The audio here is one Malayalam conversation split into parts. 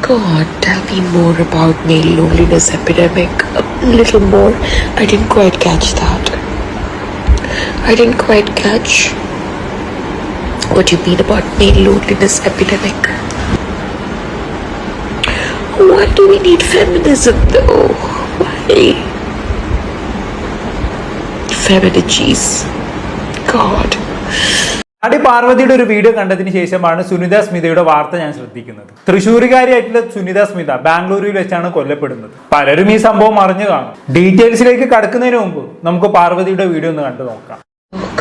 God, tell me more about male loneliness epidemic. A little more. I didn't quite catch that. I didn't quite catch what you mean about male loneliness epidemic. Why do we need feminism though? Why? Feminities. God. നടി പാർവതിയുടെ ഒരു വീഡിയോ കണ്ടതിന് ശേഷമാണ് സുനിത സ്മിതയുടെ വാർത്ത ഞാൻ ശ്രദ്ധിക്കുന്നത്. തൃശ്ശൂരുകാരിയായിട്ടുള്ള സുനിത സ്മിത ബാംഗ്ലൂരിൽ വെച്ചാണ് കൊല്ലപ്പെടുന്നത്. പലരും ഈ സംഭവം അറിഞ്ഞു കാണും. ഡീറ്റെയിൽസിലേക്ക് കടക്കുന്നതിന് മുമ്പ് നമുക്ക് പാർവതിയുടെ വീഡിയോ ഒന്ന് കണ്ടു നോക്കാം.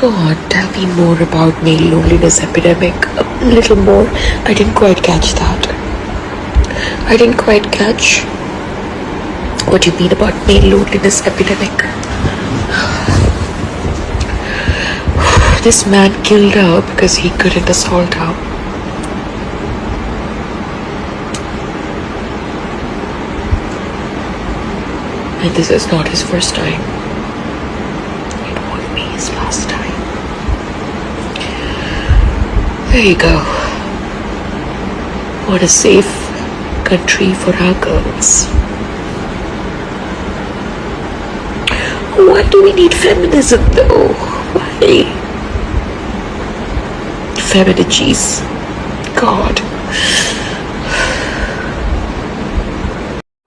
God, tell me more about male loneliness epidemic. A little more. I didn't quite catch that. I didn't quite catch what you mean about male loneliness epidemic. This man killed her because he couldn't assault her. And this is not his first time. It won't be his last time. There you go. What a safe country for our girls. Why do we need feminism though? Why? Feminities. God.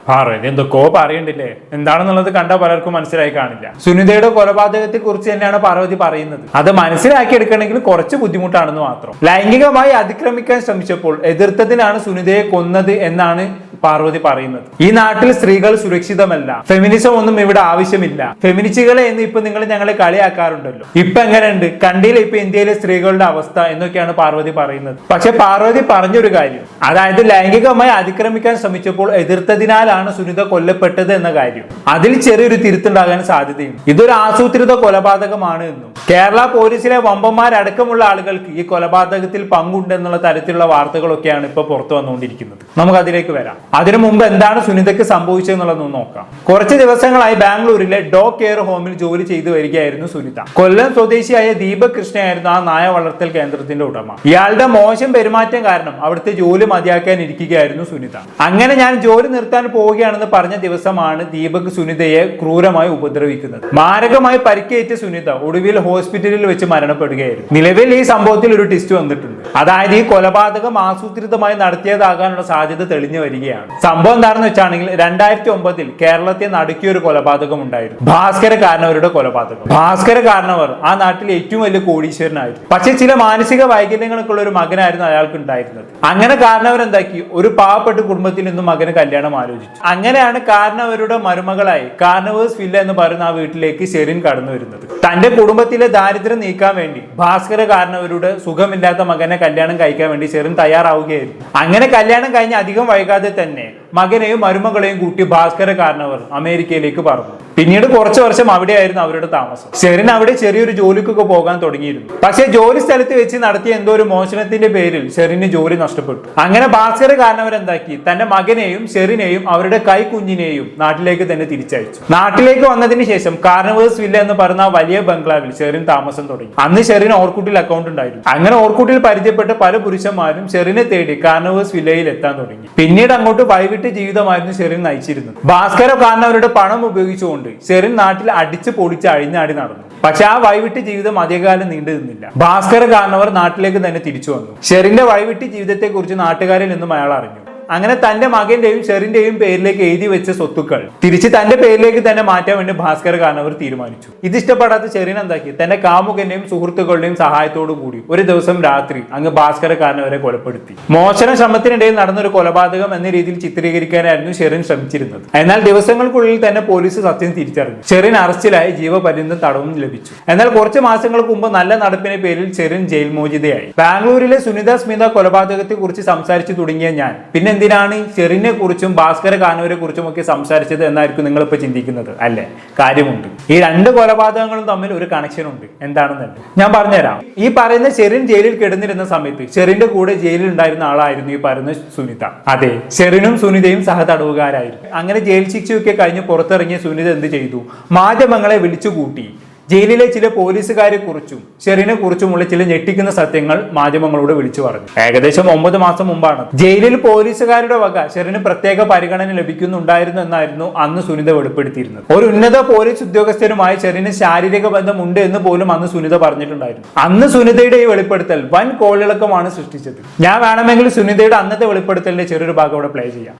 Parvathi എന്തൊക്കെയോ പറയണ്ടില്ലേ, എന്താണെന്നുള്ളത് കണ്ടാൽ പലർക്കും മനസ്സിലായി കാണില്ല. സുനിതയുടെ കൊലപാതകത്തെ കുറിച്ച് തന്നെയാണ് പാർവതി പറയുന്നത്. അത് മനസ്സിലാക്കി എടുക്കണമെങ്കിൽ കുറച്ച് ബുദ്ധിമുട്ടാണെന്ന് മാത്രം. ലൈംഗികമായി അതിക്രമിക്കാൻ ശ്രമിച്ചപ്പോൾ എതിർത്തതിനാണ് സുനിതയെ കൊന്നത് എന്നാണ് പാർവതി പറയുന്നത്. ഈ നാട്ടിൽ സ്ത്രീകൾ സുരക്ഷിതമല്ല, ഫെമിനിസം ഒന്നും ഇവിടെ ആവശ്യമില്ല, ഫെമിനിസ്റ്റുകളെ എന്ന് ഇപ്പൊ നിങ്ങൾ ഞങ്ങളെ കളിയാക്കാറുണ്ടല്ലോ, ഇപ്പൊ എങ്ങനെയുണ്ട് കണ്ടില്ല ഇപ്പൊ ഇന്ത്യയിലെ സ്ത്രീകളുടെ അവസ്ഥ എന്നൊക്കെയാണ് പാർവതി പറയുന്നത്. പക്ഷെ പാർവതി പറഞ്ഞൊരു കാര്യം, അതായത് ലൈംഗികമായി അതിക്രമിക്കാൻ ശ്രമിച്ചപ്പോൾ എതിർത്തതിനാലാണ് സുനിത കൊല്ലപ്പെട്ടത് എന്ന കാര്യം, അതിൽ ചെറിയൊരു തിരുത്തുണ്ടാകാൻ സാധ്യതയുണ്ട്. ഇതൊരു ആസൂത്രിത കൊലപാതകമാണ് എന്നും കേരള പോലീസിലെ വമ്പന്മാരടക്കമുള്ള ആളുകൾക്ക് ഈ കൊലപാതകത്തിൽ പങ്കുണ്ടെന്നുള്ള തരത്തിലുള്ള വാർത്തകളൊക്കെയാണ് ഇപ്പൊ പുറത്തു വന്നുകൊണ്ടിരിക്കുന്നത്. നമുക്ക് അതിലേക്ക് വരാം. അതിനു മുമ്പ് എന്താണ് സുനിതയ്ക്ക് സംഭവിച്ചതെന്നുള്ളതൊന്ന് നോക്കാം. കുറച്ച് ദിവസങ്ങളായി ബാംഗ്ലൂരിലെ ഡോഗ് കെയർ ഹോമിൽ ജോലി ചെയ്തു വരികയായിരുന്നു സുനിത. കൊല്ലം സ്വദേശിയായ ദീപക് കൃഷ്ണയായിരുന്നു ആ നായ വളർത്തൽ കേന്ദ്രത്തിന്റെ ഉടമ. ഇയാളുടെ മോശം പെരുമാറ്റം കാരണം അവിടുത്തെ ജോലി മതിയാക്കാൻ ഇരിക്കുകയായിരുന്നു സുനിത. അങ്ങനെ ഞാൻ ജോലി നിർത്താൻ പോവുകയാണെന്ന് പറഞ്ഞ ദിവസമാണ് ദീപക് സുനിതയെ ക്രൂരമായി ഉപദ്രവിക്കുന്നത്. മാരകമായി പരിക്കേറ്റ സുനിത ഒടുവിൽ ഹോസ്പിറ്റലിൽ വെച്ച് മരണപ്പെടുകയായിരുന്നു. നിലവിൽ ഈ സംഭവത്തിൽ ഒരു ട്വിസ്റ്റ് വന്നിട്ടുണ്ട്. അതായത് ഈ കൊലപാതകം ആസൂത്രിതമായി നടത്തിയതാകാനുള്ള സാധ്യത തെളിഞ്ഞു വരികയാണ്. സംഭവം എന്താണെന്ന് വെച്ചാണെങ്കിൽ 2009 കേരളത്തെ നടുക്കിയ ഒരു കൊലപാതകം ഉണ്ടായിരുന്നു. ഭാസ്കര കാരണവരുടെ കൊലപാതകം. ഭാസ്കര കാരണവർ ആ നാട്ടിലെ ഏറ്റവും വലിയ കോടീശ്വരനായിരുന്നു. പക്ഷെ ചില മാനസിക വൈകല്യങ്ങളൊക്കെ ഉള്ള ഒരു മകനായിരുന്നു അയാൾക്ക് ഉണ്ടായിരുന്നത്. അങ്ങനെ കാരണവർ എന്താക്കി, ഒരു പാവപ്പെട്ട കുടുംബത്തിൽ നിന്നും മകന് കല്യാണം ആലോചിച്ചു. അങ്ങനെയാണ് കാരണവരുടെ മരുമകളായി കാർണവേഴ്സ് വില്ല എന്ന് പറയുന്ന ആ വീട്ടിലേക്ക് ഷെറിൻ കടന്നു വരുന്നത്. തന്റെ കുടുംബത്തിലെ ദാരിദ്ര്യം നീക്കാൻ വേണ്ടി ഭാസ്കര കാരണവരുടെ സുഖമില്ലാത്ത മകനെ കല്യാണം കഴിക്കാൻ വേണ്ടി ഷെറിൻ തയ്യാറാവുകയായിരുന്നു. അങ്ങനെ കല്യാണം കഴിഞ്ഞ് അധികം വൈകാതെ തന്നെ മകനെയും മരുമകളെയും കൂട്ടി ഭാസ്കര കാരണവർ അമേരിക്കയിലേക്ക് പറന്നു. പിന്നീട് കുറച്ചു വർഷം അവിടെയായിരുന്നു അവരുടെ താമസം. ഷെറിൻ അവിടെ ചെറിയൊരു ജോലിക്കൊക്കെ പോകാൻ തുടങ്ങിയിരുന്നു. പക്ഷേ ജോലി സ്ഥലത്ത് വെച്ച് നടത്തിയ എന്തോ ഒരു മോഷണത്തിന്റെ പേരിൽ ഷെറിന് ജോലി നഷ്ടപ്പെട്ടു. അങ്ങനെ ഭാസ്കര കാരണവർ എന്താക്കി, തന്റെ മകനെയും ഷെറിനെയും അവരുടെ കൈക്കുഞ്ഞിനെയും നാട്ടിലേക്ക് തന്നെ തിരിച്ചയച്ചു. നാട്ടിലേക്ക് വന്നതിന് ശേഷം കാർണവേഴ്സ് വില്ല എന്ന് പറയുന്ന വലിയ ബംഗ്ലാവിൽ ഷെറിൻ താമസം തുടങ്ങി. അന്ന് ഷെറിൻ ഓർക്കുട്ടിൽ അക്കൗണ്ട് ഉണ്ടായിരുന്നു. അങ്ങനെ ഓർക്കുട്ടിൽ പരിചയപ്പെട്ട പല പുരുഷന്മാരും ഷെറിനെ തേടി കാർണവേഴ്സ് വില്ലയിൽ എത്താൻ തുടങ്ങി. പിന്നീട് അങ്ങോട്ട് വൈകിട്ട് ജീവിതമായിരുന്നു ഷെറിൻ നയിച്ചിരുന്നത്. ഭാസ്കര കാരണവരുടെ പണം ഉപയോഗിച്ചുകൊണ്ട് ഷെറിൻ നാട്ടിൽ അടിച്ചു പൊളിച്ച് അഴിഞ്ഞാടി നടന്നു. പക്ഷെ ആ വൈവിട്ട് ജീവിതം അധികകാലം നീണ്ടു നിന്നില്ല. ഭാസ്കര കാരണവർ നാട്ടിലേക്ക് തന്നെ തിരിച്ചു വന്നു. ഷെറിന്റെ വൈവിട്ട് ജീവിതത്തെ കുറിച്ച് നാട്ടുകാരിൽ നിന്നും അയാൾ അറിഞ്ഞു. അങ്ങനെ തന്റെ മകന്റെയും ഷെറിന്റെയും പേരിലേക്ക് എഴുതി വെച്ച സ്വത്തുക്കൾ തിരിച്ച് തന്റെ പേരിലേക്ക് തന്നെ മാറ്റാൻ വേണ്ടി ഭാസ്കര കാരണവർ തീരുമാനിച്ചു. ഇത് ഇഷ്ടപ്പെടാത്ത ഷെറിൻ എന്താക്കി, തന്റെ കാമുകന്റെയും സുഹൃത്തുക്കളുടെയും സഹായത്തോടു കൂടി ഒരു ദിവസം രാത്രി അങ്ങ് ഭാസ്കര കാരണവരെ കൊലപ്പെടുത്തി. മോഷണ ശ്രമത്തിനിടയിൽ നടന്നൊരു കൊലപാതകം എന്ന രീതിയിൽ ചിത്രീകരിക്കാനായിരുന്നു ഷെറിൻ ശ്രമിച്ചിരുന്നത്. എന്നാൽ ദിവസങ്ങൾക്കുള്ളിൽ തന്നെ പോലീസ് സത്യം തിരിച്ചറിഞ്ഞു. ഷെറിൻ അറസ്റ്റിലായി ജീവപര്യന്തം തടവും ലഭിച്ചു. എന്നാൽ കുറച്ച് മാസങ്ങൾക്ക് മുമ്പ് നല്ല നടപ്പിന്റെ പേരിൽ ഷെറിൻ ജയിൽ മോചിതയായി. ബാംഗ്ലൂരിലെ സുനിത സ്മിത കൊലപാതകത്തെ കുറിച്ച് സംസാരിച്ചു തുടങ്ങിയ ഞാൻ പിന്നെ എന്തിനാണ് ഷെറിനെ കുറിച്ചും ഭാസ്കര കാരണവരെ കുറിച്ചും ഒക്കെ സംസാരിച്ചത് എന്നായിരിക്കും നിങ്ങൾ ഇപ്പൊ ചിന്തിക്കുന്നത് അല്ലെ? കാര്യമുണ്ട്. ഈ രണ്ട് കൊലപാതകങ്ങളും തമ്മിൽ ഒരു കണക്ഷൻ ഉണ്ട്. എന്താണെന്നല്ല ഞാൻ പറഞ്ഞുതരാം. ഈ പറയുന്ന ഷെറിൻ ജയിലിൽ കിടന്നിരുന്ന സമയത്ത് ഷെറിന്റെ കൂടെ ജയിലിൽ ഉണ്ടായിരുന്ന ആളായിരുന്നു ഈ പറയുന്ന സുനിത. അതെ, ഷെറിനും സുനിതയും സഹതടവുകാരായിരുന്നു. അങ്ങനെ ജയിൽ ശിക്ഷയൊക്കെ കഴിഞ്ഞ് പുറത്തിറങ്ങിയ സുനിത എന്ത് ചെയ്തു, മാധ്യമങ്ങളെ വിളിച്ചുകൂട്ടി ജയിലിലെ ചില പോലീസുകാരെ കുറിച്ചും ഷെറിനെ കുറിച്ചുമുള്ള ചില ഞെട്ടിക്കുന്ന സത്യങ്ങൾ മാധ്യമങ്ങളോട് വിളിച്ചു പറഞ്ഞു. ഏകദേശം 9 മാസം മുമ്പാണ് ജയിലിൽ പോലീസുകാരുടെ വക ഷെറിന് പ്രത്യേക പരിഗണന ലഭിക്കുന്നുണ്ടായിരുന്നു എന്നായിരുന്നു അന്ന് സുനിത വെളിപ്പെടുത്തിയിരുന്നത്. ഒരു ഉന്നത പോലീസ് ഉദ്യോഗസ്ഥരുമായി ഷെറിന് ശാരീരിക ബന്ധമുണ്ട് എന്ന് പോലും അന്ന് സുനിത പറഞ്ഞിട്ടുണ്ടായിരുന്നു. അന്ന് സുനിതയുടെ ഈ വെളിപ്പെടുത്തൽ വൻ കോളിളക്കമാണ് സൃഷ്ടിച്ചത്. ഞാൻ വേണമെങ്കിൽ സുനിതയുടെ അന്നത്തെ വെളിപ്പെടുത്തലിന്റെ ചെറിയൊരു ഭാഗം അവിടെ പ്ലേ ചെയ്യാം.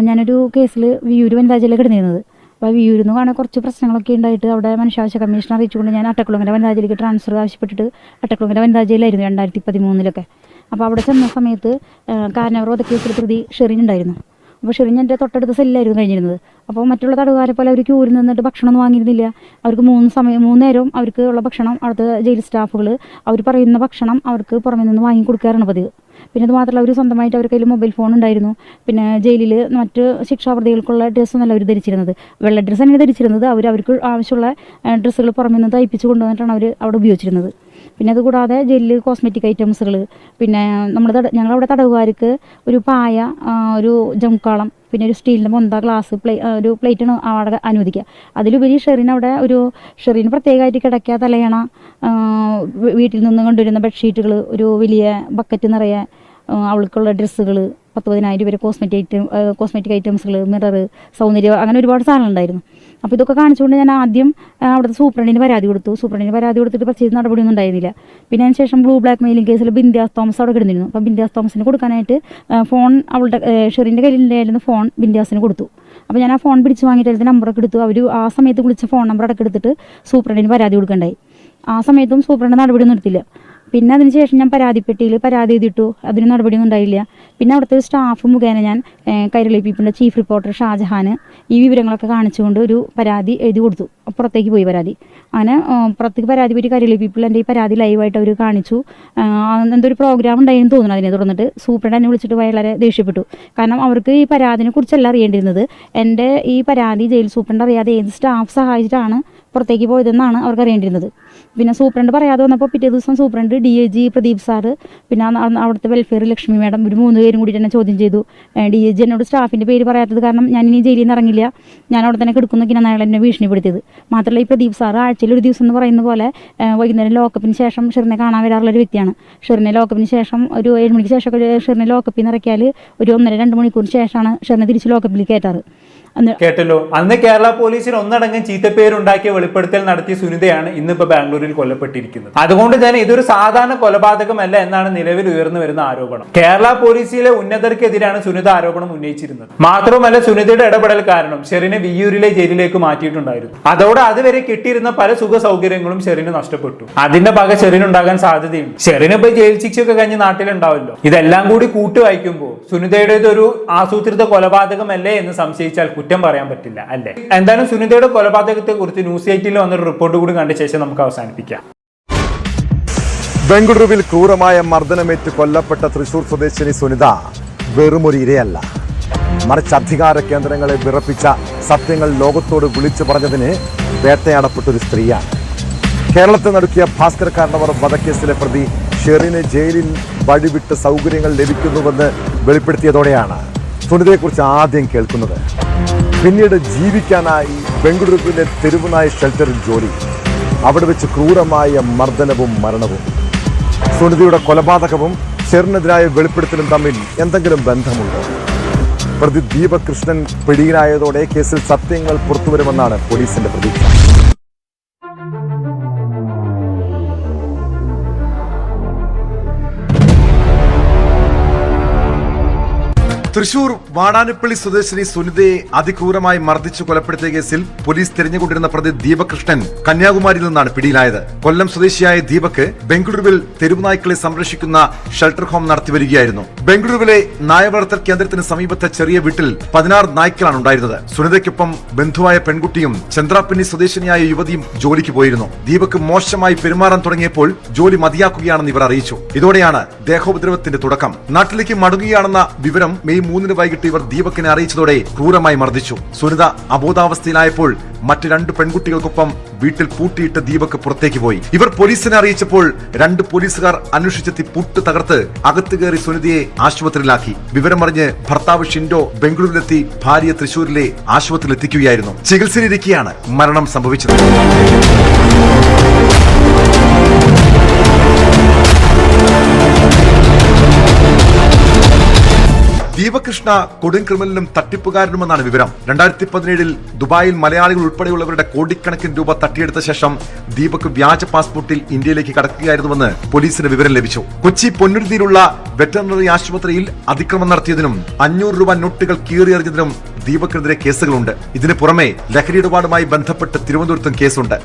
ഞാനൊരു കേസിൽ വിയൂർ വനിതാ ജയിലിൽ കിടന്നിരുന്നത്. അപ്പോൾ വിയൂരിൽ നിന്ന് കാണാൻ കുറച്ച് പ്രശ്നങ്ങളൊക്കെ ഉണ്ടായിട്ട് അവിടെ മനുഷ്യാവകാശ കമ്മീഷൻ അറിയിച്ചുകൊണ്ട് ഞാൻ അട്ടക്കുളങ്ങര വനിതാ ജയിലിലേക്ക് ട്രാൻസ്ഫർ ആവശ്യപ്പെട്ടിട്ട് അട്ടക്കുളങ്ങര വനിതാ ജയിലായിരുന്നു 2013 അപ്പോൾ അവിടെ ചെന്ന സമയത്ത് കാരനവർ വധക്കേസിൽ പ്രതി ഷെറിൻ ഉണ്ടായിരുന്നു. അപ്പോൾ ഷെറിൻ എൻ്റെ തൊട്ടടുത്ത സെല്ലായിരുന്നു കഴിഞ്ഞിരുന്നത്. അപ്പോൾ മറ്റുള്ള തടവുകാരെ പോലെ അവർ ക്യൂരിൽ നിന്നിട്ട് ഭക്ഷണമൊന്നും വാങ്ങിയിരുന്നില്ല. അവർക്ക് 3 നേരവും അവർക്ക് ഉള്ള ഭക്ഷണം അവിടുത്തെ ജയിൽ സ്റ്റാഫുകൾ അവർ പറയുന്ന ഭക്ഷണം അവർക്ക് പുറമെ നിന്ന് വാങ്ങി കൊടുക്കാറാണ് പതിവ്. പിന്നെ അത് മാത്രമല്ല അവർ സ്വന്തമായിട്ട് അവരുടെ കയ്യിൽ മൊബൈൽ ഫോൺ ഉണ്ടായിരുന്നു. പിന്നെ ജയിലിൽ മറ്റ് ശിക്ഷാപ്രതികൾക്കുള്ള ഡ്രസ്സൊന്നല്ല അവർ ധരിച്ചിരുന്നത്, വെള്ള ഡ്രസ്സ് തന്നെയാണ് ധരിച്ചിരുന്നത്. അവർക്ക് ആവശ്യമുള്ള ഡ്രസ്സുകൾ പുറമെ നിന്ന് തയ്പ്പിച്ച് കൊണ്ടുവന്നിട്ടാണ് അവർ അവിടെ ഉപയോഗിച്ചിരുന്നത്. പിന്നെ അതുകൂടാതെ ജയിലിൽ കോസ്മെറ്റിക് ഐറ്റംസുകൾ, പിന്നെ ഞങ്ങളവിടെ തടവുകാർക്ക് ഒരു പായ, ഒരു ജംകാളം, പിന്നെ ഒരു സ്റ്റീലിൻ്റെ മൊന്ത, ഗ്ലാസ്, ഒരു പ്ലേറ്റാണ് അവിടെ അനുവദിക്കുക. അതിലുപരി ഷെറിന് പ്രത്യേകമായിട്ട് കിടക്കുക, തലയണ, വീട്ടിൽ നിന്ന് കൊണ്ടുവരുന്ന ബെഡ്ഷീറ്റുകൾ, ഒരു വലിയ ബക്കറ്റ് നിറയെ അവൾക്കുള്ള ഡ്രസ്സുകൾ, 10,000 രൂപ കോസ്മെറ്റിക് ഐറ്റംസുകൾ, മിറർ, സൗന്ദര്യം, അങ്ങനെ ഒരുപാട് സാധനങ്ങളുണ്ടായിരുന്നു. അപ്പോൾ ഇതൊക്കെ കാണിച്ചുകൊണ്ട് ഞാൻ ആദ്യം അവിടുത്തെ സൂപ്രണ്ടിന് പരാതി കൊടുത്തു. സൂപ്രണ്ടിന് പരാതി കൊടുത്തിട്ട് പ്രത്യേകിച്ച് നടപടിയൊന്നും ഉണ്ടായിരുന്നില്ല. പിന്നെ അതിന് ശേഷം ബ്ലൂ ബ്ലാക്ക് മെയിലിംഗ് കേസിൽ ബിന്ദാസ് തോമസ് അവിടെ കിടന്നിരുന്നു. അപ്പോൾ ബിന്ദാസ് തോമസിന് കൊടുക്കാനായിട്ട് ഫോൺ, അവളുടെ ഷെറിൻ്റെ കയ്യിലുണ്ടായിരുന്ന ഫോൺ ബിന്ദാസിന് കൊടുത്തു. അപ്പോൾ ഞാൻ ആ ഫോൺ പിടിച്ച് വാങ്ങിയിട്ട് അതിൻ്റെ നമ്പറൊക്കെ എടുത്തു. അവർ ആ സമയത്ത് വിളിച്ച ഫോൺ നമ്പർ അടക്കം എടുത്തിട്ട് സൂപ്രണ്ടിന് പരാതി കൊടുക്കണ്ടായി. ആ സമയത്തും സൂപ്രണ്ട് നടപടിയൊന്നും എടുത്തില്ല. പിന്നെ അതിന് ശേഷം ഞാൻ പരാതിപ്പെട്ടിയിൽ പരാതി എഴുതിയിട്ടു, അതിന് നടപടിയൊന്നും ഉണ്ടായില്ല. പിന്നെ അവിടുത്തെ സ്റ്റാഫ് മുഖേന ഞാൻ കൈരളി പീപ്പിളിൻ്റെ ചീഫ് റിപ്പോർട്ടർ ഷാജഹാന് ഈ വിവരങ്ങളൊക്കെ കാണിച്ചുകൊണ്ട് ഒരു പരാതി എഴുതി കൊടുത്തു. പുറത്തേക്ക് പോയി പരാതി. അങ്ങനെ പുറത്തേക്ക് പരാതി പോയിട്ട് കൈരളി പീപ്പിൾ എൻ്റെ ഈ പരാതി ലൈവായിട്ട് അവർ കാണിച്ചു. എന്തൊരു പ്രോഗ്രാം ഉണ്ടായെന്ന് തോന്നുന്നു. അതിനെ തുടർന്നിട്ട് സൂപ്രണ്ട് എന്നെ വിളിച്ചിട്ട് വളരെ ദേഷ്യപ്പെട്ടു. കാരണം അവർക്ക് ഈ പരാതിനെ കുറിച്ചല്ല അറിയേണ്ടിരുന്നത്. എൻ്റെ ഈ പരാതി ജയിൽ സൂപ്രണ്ട് അറിയാതെ ഏത് സ്റ്റാഫ് സഹായിച്ചിട്ടാണ് പുറത്തേക്ക് പോയതെന്നാണ് അവർക്ക് അറിയേണ്ടിരുന്നത്. പിന്നെ സൂപ്രണ്ട് പറയാതെ വന്നപ്പോൾ പിറ്റേ ദിവസം സൂപ്രണ്ട് DIG പ്രദീപ് സാറ്, പിന്നെ അവിടുത്തെ വെൽഫെയർ ലക്ഷ്മി മാഡം, ഒരു 3 പേരും കൂടി തന്നെ ചോദ്യം ചെയ്തു. DIG എന്നോട് സ്റ്റാഫിൻ്റെ പേര് പറയാത്തത് കാരണം ഞാൻ ഇനി ജയിലിൽ നിന്ന് ഇറങ്ങില്ല, ഞാൻ അവിടെ തന്നെ കിടക്കുന്നൊക്കെയാണ് അയാൾ എന്നെ ഭീഷണിപ്പെടുത്തിയത്. മാത്രമല്ല ഈ പ്രദീപ് സാറ് ആഴ്ചയിൽ ഒരു ദിവസം എന്ന് പറയുന്ന പോലെ വൈകുന്നേരം ലോക്കപ്പിന് ശേഷം ഷെറിനെ കാണാൻ വരാറുള്ളൊരു വ്യക്തിയാണ്. ഷെറിനെ ലോക്കപ്പിന് ശേഷം ഒരു 7 മണിക്ക് ശേഷമൊക്കെ ഷെറിനെ ലോക്കപ്പിൽ നിന്ന് ഇറക്കിയാൽ ഒരു 1.5-2 മണിക്കൂറിന് ശേഷമാണ് ഷെറിനെ തിരിച്ച് ലോക്കപ്പിൽ കയറ്റാറ്. കേട്ടല്ലോ, അന്ന് കേരള പോലീസിന് ഒന്നടങ്കം ചീത്തപ്പേരുണ്ടാക്കിയ വെളിപ്പെടുത്തൽ നടത്തിയ സുനിതയാണ് ഇന്നിപ്പോ ബാംഗ്ലൂരിൽ കൊല്ലപ്പെട്ടിരിക്കുന്നത്. അതുകൊണ്ട് തന്നെ ഇതൊരു സാധാരണ കൊലപാതകമല്ല എന്നാണ് നിലവിൽ ഉയർന്നു വരുന്ന ആരോപണം. കേരള പോലീസിലെ ഉന്നതർക്കെതിരാണ് സുനിത ആരോപണം ഉന്നയിച്ചിരുന്നത്. മാത്രമല്ല സുനിതയുടെ ഇടപെടൽ കാരണം ഷെറിനെ വിയ്യൂരിലെ ജയിലിലേക്ക് മാറ്റിയിട്ടുണ്ടായിരുന്നു. അതോടെ അതുവരെ കിട്ടിയിരുന്ന പല സുഖ സൗകര്യങ്ങളും ഷെറിന് നഷ്ടപ്പെട്ടു. അതിന്റെ പക ഷെറിനുണ്ടാകാൻ സാധ്യതയുണ്ട്. ഷെറിന് ഇപ്പൊ ജയിൽ ശിക്ഷയൊക്കെ കഴിഞ്ഞ് നാട്ടിലുണ്ടാവല്ലോ. ഇതെല്ലാം കൂടി കൂട്ടുവായിക്കുമ്പോൾ സുനിതയുടേത് ഒരു ആസൂത്രിത കൊലപാതകമല്ലേ എന്ന് സംശയിച്ചാൽ കുറ്റം പറയാൻ പറ്റില്ല, അല്ലേ? എന്തായാലും സുനിതയുടെ കൊലപാതകത്തെ കുറിച്ച് ന്യൂസ് 8 വന്നൊരു റിപ്പോർട്ട് കൂടി കണ്ട ശേഷം നമുക്ക് അവസാനിപ്പിക്കാം. ബംഗളൂരുവിൽ ക്രൂരമായ മർദ്ദനമേറ്റ് കൊല്ലപ്പെട്ട തൃശൂർ സ്വദേശിനി സുനിത വെറുമൊരു ഇരയല്ല, മറിച്ച് അധികാര കേന്ദ്രങ്ങളെ വിറപ്പിച്ച സത്യങ്ങൾ ലോകത്തോട് വിളിച്ചു പറഞ്ഞതിന് വേട്ടയാടപ്പെട്ടൊരു സ്ത്രീയാണ്. കേരളത്തെ നടുക്കിയ ഭാസ്കർ കാരണവർ വധക്കേസിലെ പ്രതി ഷെറിന് ജയിലിൽ വഴിവിട്ട് സൗകര്യങ്ങൾ ലഭിക്കുന്നുവെന്ന് വെളിപ്പെടുത്തിയതോടെയാണ് സുനിതയെക്കുറിച്ച് ആദ്യം കേൾക്കുന്നത്. പിന്നീട് ജീവിക്കാനായി ബംഗളൂരുവിലെ തെരുവുനായ ഷെൽട്ടറിൽ ജോലി, അവിടെ വെച്ച് ക്രൂരമായ മർദ്ദനവും മരണവും. സുനിതയുടെ കൊലപാതകവും ഷെറിനെതിരായ വെളിപ്പെടുത്തലും തമ്മിൽ എന്തെങ്കിലും ബന്ധമുണ്ടോ? പ്രതി ദീപക് കൃഷ്ണൻ പിടിയിലായതോടെ കേസിൽ സത്യങ്ങൾ പുറത്തുവരുമെന്നാണ് പോലീസിന്റെ പ്രതീക്ഷ. തൃശൂർ വാടാനപ്പള്ളി സ്വദേശിനി സുനിതയെ അതിക്രൂരമായി മർദ്ദിച്ചു കൊലപ്പെടുത്തിയ കേസിൽ പോലീസ് തിരഞ്ഞുകൊണ്ടിരുന്ന പ്രതി ദീപക് കൃഷ്ണൻ കന്യാകുമാരിയിൽ നിന്നാണ് പിടിയിലായത്. കൊല്ലം സ്വദേശിയായ ദീപക് ബംഗളൂരുവിൽ തെരുവുനായ്ക്കളെ സംരക്ഷിക്കുന്ന ഷെൽട്ടർ ഹോം നടത്തിവരികയായിരുന്നു. ബംഗളൂരുവിലെ നായ വളർത്തൽ കേന്ദ്രത്തിന് സമീപത്തെ ചെറിയ വീട്ടിൽ 16 നായ്ക്കളാണ് ഉണ്ടായിരുന്നത്. സുനിതയ്ക്കൊപ്പം ബന്ധുവായ പെൺകുട്ടിയും ചന്ദ്രാപ്പിന്നി സ്വദേശിനിയായ യുവതിയും ജോലിക്ക് പോയിരുന്നു. ദീപക് മോശമായി പെരുമാറാൻ തുടങ്ങിയപ്പോൾ ജോലി മതിയാക്കുകയാണെന്ന് ഇവർ അറിയിച്ചു. ഇതോടെയാണ് ദേഹോപദ്രവത്തിന്റെ തുടക്കം. നാട്ടിലേക്ക് മടങ്ങുകയാണെന്ന വിവരം മെയ് 3 വൈകിട്ട് ഇവർ ദീപകിനെ അറിയിച്ചതോടെ ക്രൂരമായി മർദ്ദിച്ചു. സുനിത അബോധാവസ്ഥയിലായപ്പോൾ മറ്റ് 2 പെൺകുട്ടികൾക്കൊപ്പം വീട്ടിൽ പൂട്ടിയിട്ട് ദീപക് പുറത്തേക്ക് പോയി. ഇവർ പോലീസിനെ അറിയിച്ചപ്പോൾ 2 പോലീസുകാർ അന്വേഷിച്ചെത്തി പൂട്ട് തകർത്ത് അകത്ത് കയറി സുനിതയെ ആശുപത്രിയിലാക്കി. വിവരമറിഞ്ഞ് ഭർത്താവ് ഷിൻഡോ ബംഗളൂരുവിലെത്തി ഭാര്യയെ തൃശൂരിലെ ആശുപത്രിയിൽ എത്തിക്കുകയായിരുന്നു. ചികിത്സയിലിരിക്കെയാണ് മരണം സംഭവിച്ചത്. ദീപകൃഷ്ണ കൊടും ക്രിമിനലും തട്ടിപ്പുകാരനുമെന്നാണ് വിവരം. 2017 ദുബായിൽ മലയാളികൾ ഉൾപ്പെടെയുള്ളവരുടെ കോടിക്കണക്കിന് രൂപ തട്ടിയെടുത്ത ശേഷം ദീപക് വ്യാജ പാസ്പോർട്ടിൽ ഇന്ത്യയിലേക്ക് കടക്കുകയായിരുന്നുവെന്ന് പോലീസിന് വിവരം ലഭിച്ചു. കൊച്ചി പൊന്നുരുത്തിയിലുള്ള വെറ്ററിനറി ആശുപത്രിയിൽ അതിക്രമം നടത്തിയതിനും 500 രൂപ നോട്ടുകൾ കീറിയെറിഞ്ഞതിനും ദീപകിനെതിരെ കേസുകളുണ്ട്. ഇതിന് പുറമെ ലഹരി ഇടപാടുമായി ബന്ധപ്പെട്ട് തിരുവനന്തപുരത്തും കേസുണ്ട്.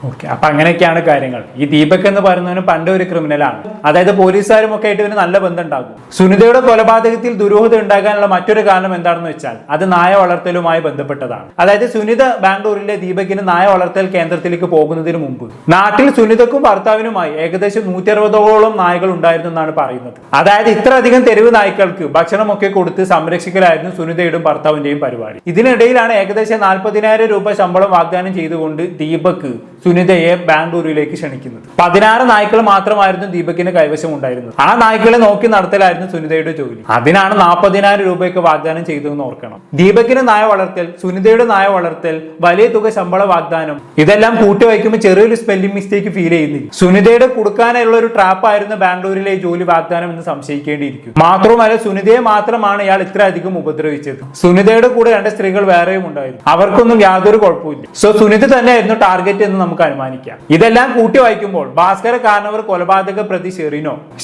ഓക്കെ, അപ്പൊ അങ്ങനെയൊക്കെയാണ് കാര്യങ്ങൾ. ഈ ദീപക് എന്ന് പറയുന്നവന് പണ്ട് ഒരു ക്രിമിനലാണ്. അതായത് പോലീസുകാരും ഒക്കെ ആയിട്ട് ഇവന് നല്ല ബന്ധം ഉണ്ടാകും. സുനിതയുടെ കൊലപാതകത്തിൽ ദുരൂഹത ഉണ്ടാകാനുള്ള മറ്റൊരു കാരണം എന്താണെന്ന് വെച്ചാൽ അത് നായ വളർത്തലുമായി ബന്ധപ്പെട്ടതാണ്. അതായത് സുനിത ബാംഗ്ലൂരിലെ ദീപകിന് നായ വളർത്തൽ കേന്ദ്രത്തിലേക്ക് പോകുന്നതിന് മുമ്പ് നാട്ടിൽ സുനിതക്കും ഭർത്താവിനുമായി ഏകദേശം 160ഓളം നായകൾ ഉണ്ടായിരുന്നു എന്നാണ് പറയുന്നത്. അതായത് ഇത്രയധികം തെരുവ് നായ്ക്കൾക്ക് ഭക്ഷണമൊക്കെ കൊടുത്ത് സംരക്ഷിക്കലായിരുന്നു സുനിതയുടെയും ഭർത്താവിന്റെയും പരിപാടി. ഇതിനിടയിലാണ് ഏകദേശം 40,000 രൂപ ശമ്പളം വാഗ്ദാനം ചെയ്തുകൊണ്ട് ദീപക് സുനിതയെ ബാംഗ്ലൂരിലേക്ക് ക്ഷണിക്കുന്നത്. 16 നായ്ക്കൾ മാത്രമായിരുന്നു ദീപകിന് കൈവശം ഉണ്ടായിരുന്നത്. ആ നായ്ക്കളെ നോക്കി നടത്തലായിരുന്നു സുനിതയുടെ ജോലി. അതിനാണ് 40,000 രൂപയ്ക്ക് വാഗ്ദാനം ചെയ്തതെന്ന് ഓർക്കണം. ദീപകിന് നായ വളർത്തൽ, സുനിതയുടെ നായ വളർത്തൽ, വലിയ തുക ശമ്പള വാഗ്ദാനം, ഇതെല്ലാം കൂട്ടി വയ്ക്കുമ്പോൾ ചെറിയൊരു സ്പെല്ലിംഗ് മിസ്റ്റേക്ക് ഫീൽ ചെയ്യുന്നില്ല. സുനിതയുടെ കൊടുക്കാനുള്ള ഒരു ട്രാപ്പ് ആയിരുന്നു ബാംഗ്ലൂരിലെ ജോലി വാഗ്ദാനം എന്ന് സംശയിക്കേണ്ടിയിരിക്കും. മാത്രമല്ല സുനിതയെ മാത്രമാണ് ഇയാൾ ഇത്ര അധികം ഉപദ്രവിച്ചത്. സുനിതയുടെ കൂടെ 2 സ്ത്രീകൾ വേറെയും ഉണ്ടായിരുന്നു. അവർക്കൊന്നും യാതൊരു കുഴപ്പമില്ല. സോ സുനിത തന്നെയായിരുന്നു ടാർഗറ്റ് എന്ന് നമുക്ക് അനുമാനിക്കാം. ഇതെല്ലാം കൂട്ടി വായിക്കുമ്പോൾ ഭാസ്കര കാരണവർ കൊലപാതക പ്രതി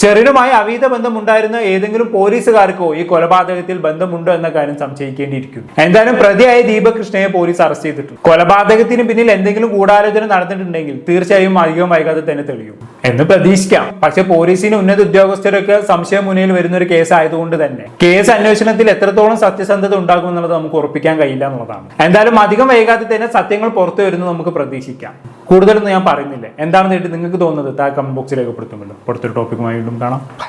ഷെറിനുമായി അവീത ബന്ധം ഉണ്ടായിരുന്ന ഏതെങ്കിലും പോലീസുകാർക്കോ ഈ കൊലപാതകത്തിൽ ബന്ധമുണ്ടോ എന്ന കാര്യം സംശയിക്കേണ്ടിയിരിക്കും. എന്തായാലും പ്രതിയായ ദീപകൃഷ്ണയെ പോലീസ് അറസ്റ്റ് ചെയ്തിട്ടുണ്ട്. കൊലപാതകത്തിന് പിന്നിൽ എന്തെങ്കിലും ഗൂഢാലോചന നടന്നിട്ടുണ്ടെങ്കിൽ തീർച്ചയായും അധികം വൈകാതെ തന്നെ തെളിയും എന്ന് പ്രതീക്ഷിക്കാം. പക്ഷെ പോലീസിന് ഉന്നത ഉദ്യോഗസ്ഥരൊക്കെ സംശയം മുന്നിൽ വരുന്ന ഒരു കേസ് ആയതുകൊണ്ട് തന്നെ കേസ് അന്വേഷണത്തിൽ എത്രത്തോളം സത്യസന്ധത ഉണ്ടാകും എന്നുള്ളത് നമുക്ക് ഉറപ്പിക്കാൻ കഴിയില്ല എന്നുള്ളതാണ്. എന്തായാലും അധികം വൈകാതെ തന്നെ സത്യങ്ങൾ പുറത്തു വരുന്നത് നമുക്ക് പ്രതീക്ഷിക്കാം. കൂടുതലൊന്നും ഞാൻ പറയുന്നില്ല. എന്താണെന്ന് നിങ്ങൾക്ക് തോന്നുന്നത് താഴെ കമന്റ് ബോക്സിൽ രേഖപ്പെടുത്തുമല്ലോ. അടുത്തൊരു ടോപ്പിക്കുമായി വീണ്ടും കാണാം.